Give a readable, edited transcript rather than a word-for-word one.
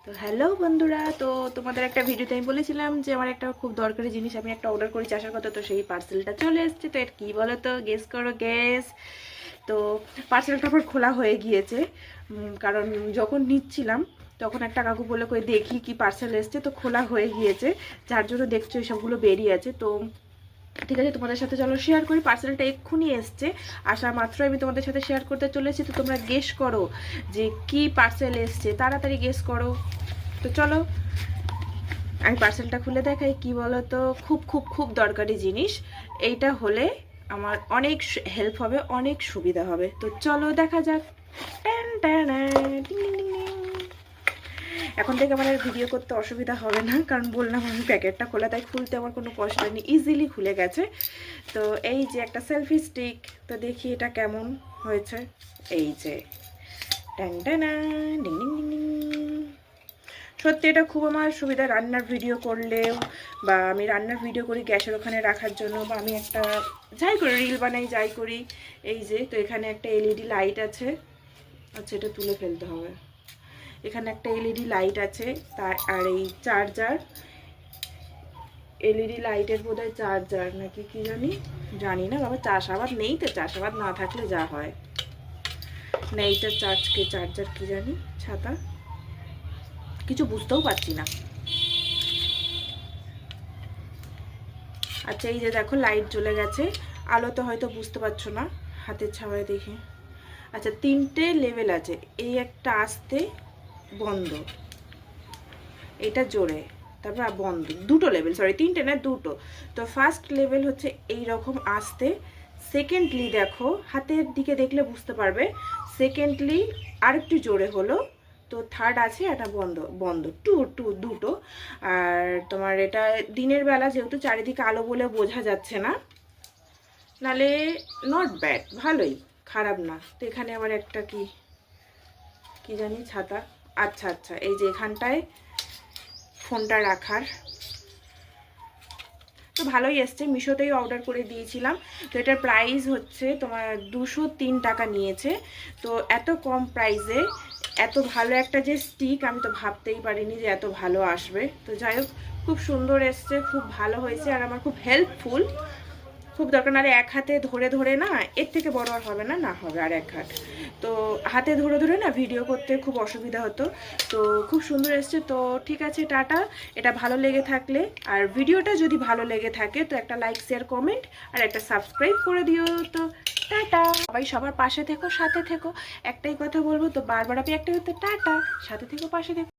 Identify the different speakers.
Speaker 1: তো হ্যালো বন্ধুরা, তো তোমাদের একটা ভিডিওতে আমি বলেছিলাম যে আমার একটা খুব দরকারি জিনিস আমি একটা অর্ডার করেছি আসার কথা। তো সেই পার্সেলটা চলে এসেছে। তো এটা কী বলো তো, গেস করো, গেস। তো পার্সেলটা আবার খোলা হয়ে গিয়েছে, কারণ যখন নিচ্ছিলাম তখন একটা কাকু বলে কই দেখি কি পার্সেল এসছে। তো খোলা হয়ে গিয়েছে, যার জন্য দেখছো এসবগুলো বেরিয়ে আছে। তো ঠিক আছে, তোমাদের সাথে চলো শেয়ার করি। পার্সেলটা এক্ষুনি এসছে, আসা মাত্র আমি তোমাদের সাথে শেয়ার করতে চলেছি। তো তোমরা গেস করো যে কি পার্সেল এসছে, তাড়াতাড়ি গেস করো। তো চলো আমি পার্সেলটা খুলে দেখাই। কি বলো তো, খুব খুব খুব দরকারি জিনিস। এইটা হলে আমার অনেক হেল্প হবে, অনেক সুবিধা হবে। তো চলো দেখা যাক। ট্যান ট্যান, টিং টিং টিং টিং। এখন থেকে আমার আর ভিডিও করতে অসুবিধা হবে না, কারণ বললাম আমি প্যাকেটটা খোলা, তাই খুলতে আমার কোনো কষ্ট হয়নি, ইজিলি খুলে গেছে। তো এই যে একটা সেলফি স্টিক, তো দেখি এটা কেমন হয়েছে। এই যে tan tan, ding ding ding ding. সত্যি এটা খুব আমার সুবিধা, রান্নার ভিডিও করলেও, বা আমি রান্নার ভিডিও করি গ্যাসের ওখানে রাখার জন্য, বা আমি একটা যাই করি, রিল বানাই, যাই করি। এই যে, তো এখানে একটা এলইডি লাইট আছে। আচ্ছা, এটা তুলে ফেলতে হবে। এখানে একটা এলইডি লাইট আছে, তার আর এই চার্জার, এলইডি লাইটের বোধহয় চার্জার নাকি কি জানি না বাবা। চাষাবাদ নেই তো, চাষাবাদ না থাকলে যা হয়। না, এইটা চার্জার কি জানি, ছাতা, কিছু বুঝতেও পারছি না। আচ্ছা, এই যে দেখো লাইট জ্বলে গেছে, আলোতে হয়তো বুঝতে পারছো না, হাতের ছাওয়ায় দেখে। আচ্ছা, তিনটে লেভেল আছে, এই একটা আস্তে বন্ধ, এটা জোরে, তারপর বন্ধ। দুটো লেভেল, সরি তিনটে না, দুটো। তো ফার্স্ট লেভেল হচ্ছে এই রকম আস্তে। সেকেন্ডলি দেখো, হাতের দিকে দেখলে বুঝতে পারবে, সেকেন্ডলি আর একটু জোরে হলো। তো থার্ড আছে এটা বন্ধ, বন্ধ, দুটো। আর তোমার এটা দিনের বেলা, যেহেতু চারিদিকে আলো বলে বোঝা যাচ্ছে না, নালে নট ব্যাড, ভালোই, খারাপ না। তো এখানে আবার একটা কি জানি, ছাতা। আচ্ছা আচ্ছা, এই যে এখানটায় ফোনটা রাখার। তো ভালোই এসছে, মিশোতেই অর্ডার করে দিয়েছিলাম। তো এটার প্রাইস হচ্ছে তোমার 203 টাকা নিয়েছে। তো এত কম প্রাইসে এত ভালো একটা যে স্টিক, আমি তো ভাবতেই পারিনি যে এত ভালো আসবে। তো যাই হোক, খুব সুন্দর এসছে, খুব ভালো হয়েছে, আর আমার খুব হেল্পফুল, খুব দরকার। নাহলে এক হাতে ধরে ধরে না, এর থেকে বড় আর হবে না, না হবে আর এক হাত। তো হাতে ধরে ধরে না ভিডিও করতে খুব অসুবিধা হতো। তো খুব সুন্দর এসছে। তো ঠিক আছে, টাটা। এটা ভালো লেগে থাকলে, আর ভিডিওটা যদি ভালো লেগে থাকে, তো একটা লাইক, শেয়ার, কমেন্ট আর একটা সাবস্ক্রাইব করে দিও। তো টাটা, সবাই সবার পাশে থেকো, সাথে থেকো। একটাই কথা বলবো, তো বারবার আমি একটাই হতো, টাটা, সাথে থেকো, পাশে থেকো।